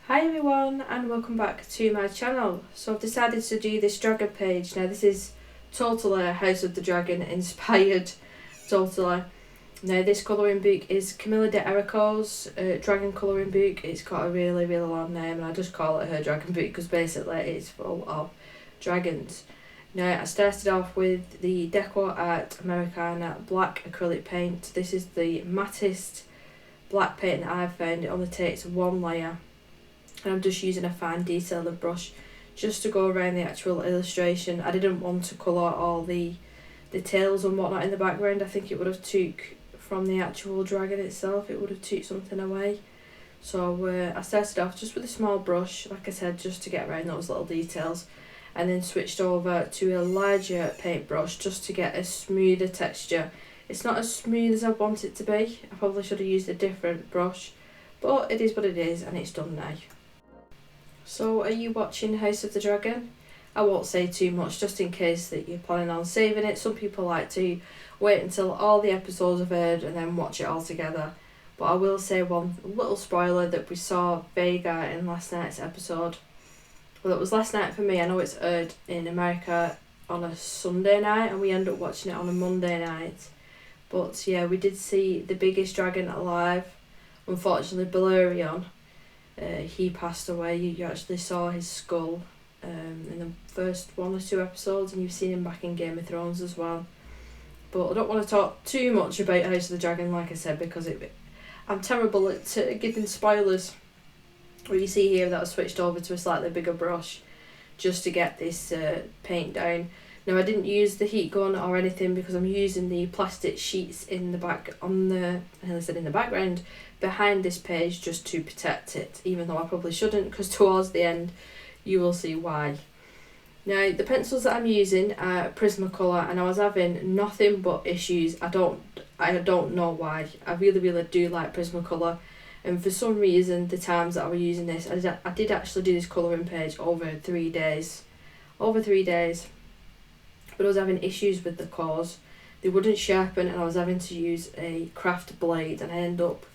Hi everyone and welcome back to my channel. So I've decided to do this dragon page. Now this is totally House of the Dragon inspired, totally. Now this colouring book is Camilla de Erico's dragon colouring book. It's got a really long name and I just call it her dragon book because basically it's full of dragons. Now I started off with the Deco Art Americana black acrylic paint. This is the mattest black paint that I've found. It only takes one layer. And I'm just using a fine detailer brush just to go around the actual illustration. I didn't want to colour all the tails and whatnot in the background. I think it would have took from the actual dragon itself, it would have took something away. So I started off just with a small brush, like I said, just to get around those little details, and then switched over to a larger paintbrush just to get a smoother texture. It's not as smooth as I want it to be. I probably should have used a different brush, but it is what it is and it's done now. So are you watching House of the Dragon? I won't say too much just in case that you're planning on saving it. Some people like to wait until all the episodes have aired and then watch it all together. But I will say one little spoiler that we saw Vega in last night's episode. Well, it was last night for me. I know it's aired in America on a Sunday night and we end up watching it on a Monday night. But yeah, we did see the biggest dragon alive. Unfortunately, Balerion. He passed away. You actually saw his skull in the first one or two episodes, and you've seen him back in Game of Thrones as well. But I don't want to talk too much about House of the Dragon, like I said, because I'm terrible at giving spoilers. What you see here that I switched over to a slightly bigger brush just to get this paint down. Now I didn't use the heat gun or anything because I'm using the plastic sheets in the background behind this page just to protect it, even though I probably shouldn't because towards the end you will see why. Now the pencils that I'm using are Prismacolor and I was having nothing but issues. I don't know why. I really do like Prismacolor, and for some reason the times that I was using this, I did actually do this colouring page over 3 days. But I was having issues with the cores. They wouldn't sharpen and I was having to use a craft blade and I ended up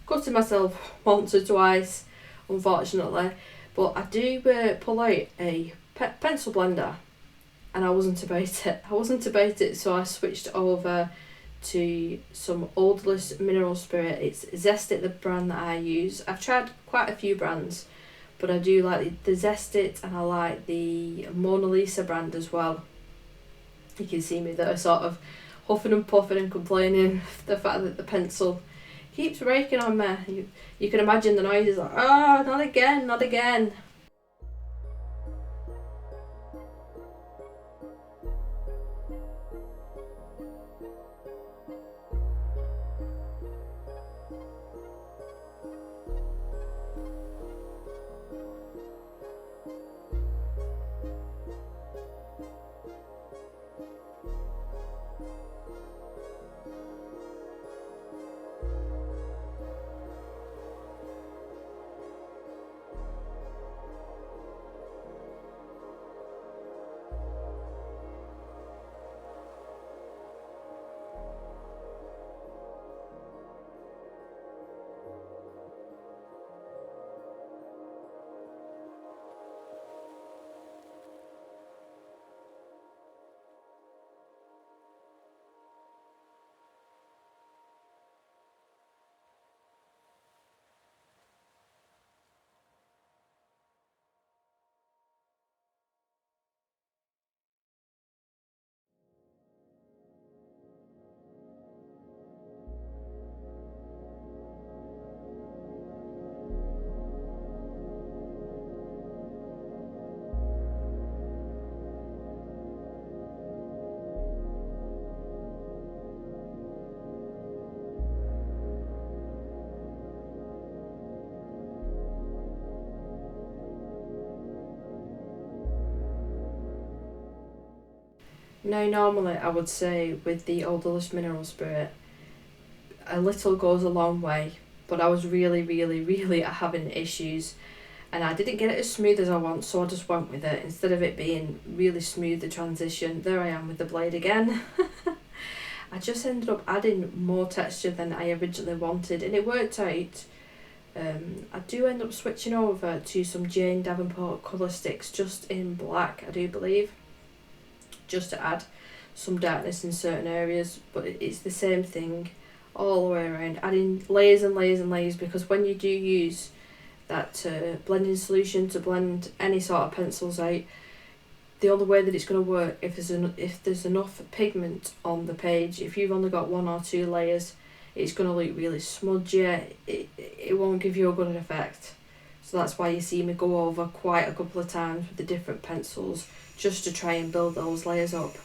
cutting myself once or twice, unfortunately. But I do pull out a pencil blender and I wasn't about it. So I switched over to some Odorless Mineral Spirit. It's Zest It, the brand that I use. I've tried quite a few brands, but I do like the Zest It and I like the Mona Lisa brand as well. You can see me there sort of huffing and puffing and complaining the fact that the pencil keeps raking on me. You can imagine the noise is like, oh, not again. Now normally I would say with the Odorless Mineral Spirit, a little goes a long way, but I was really having issues and I didn't get it as smooth as I want, so I just went with it. Instead of it being really smooth, the transition, there I am with the blade again. I just ended up adding more texture than I originally wanted and it worked out I do end up switching over to some Jane Davenport colour sticks just in black, I do believe, just to add some darkness in certain areas, but it's the same thing all the way around, adding layers and layers and layers, because when you do use that blending solution to blend any sort of pencils out, the only way that it's going to work if there's enough pigment on the page. If you've only got 1 or 2 layers, it's going to look really smudgy. It won't give you a good effect. So that's why you see me go over quite a couple of times with the different pencils, just to try and build those layers up.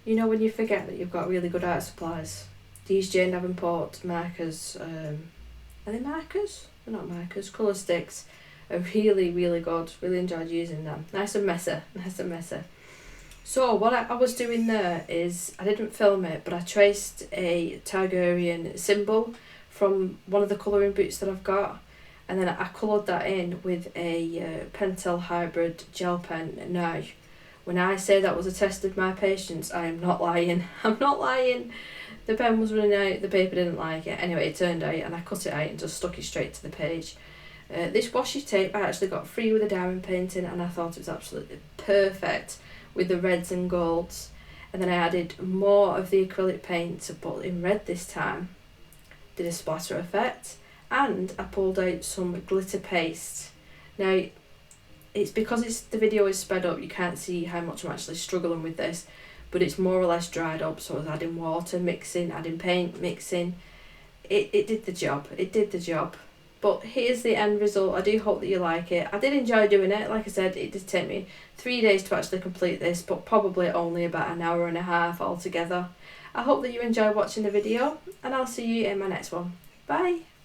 You know when you forget that you've got really good art supplies? These Jane Davenport markers, are they markers? They're not markers, colour sticks are really, really good. Really enjoyed using them. Nice and messy, nice and messy. So what I was doing there is, I didn't film it, but I traced a Targaryen symbol from one of the colouring books that I've got, and then I coloured that in with a Pentel Hybrid gel pen. Now, when I say that was a test of my patience, I am not lying. I'm not lying. The pen was running out, the paper didn't like it. Anyway, it turned out, and I cut it out and just stuck it straight to the page. This washi tape I actually got free with a diamond painting, and I thought it was absolutely perfect with the reds and golds. And then I added more of the acrylic paint, but in red this time. Did a splatter effect, and I pulled out some glitter paste. Now, it's because the video is sped up, you can't see how much I'm actually struggling with this, but it's more or less dried up, so I was adding water, mixing, adding paint, mixing. It did the job, it did the job. But here's the end result. I do hope that you like it. I did enjoy doing it. Like I said, it did take me 3 days to actually complete this, but probably only about an hour and a half altogether. I hope that you enjoy watching the video, and I'll see you in my next one. Bye!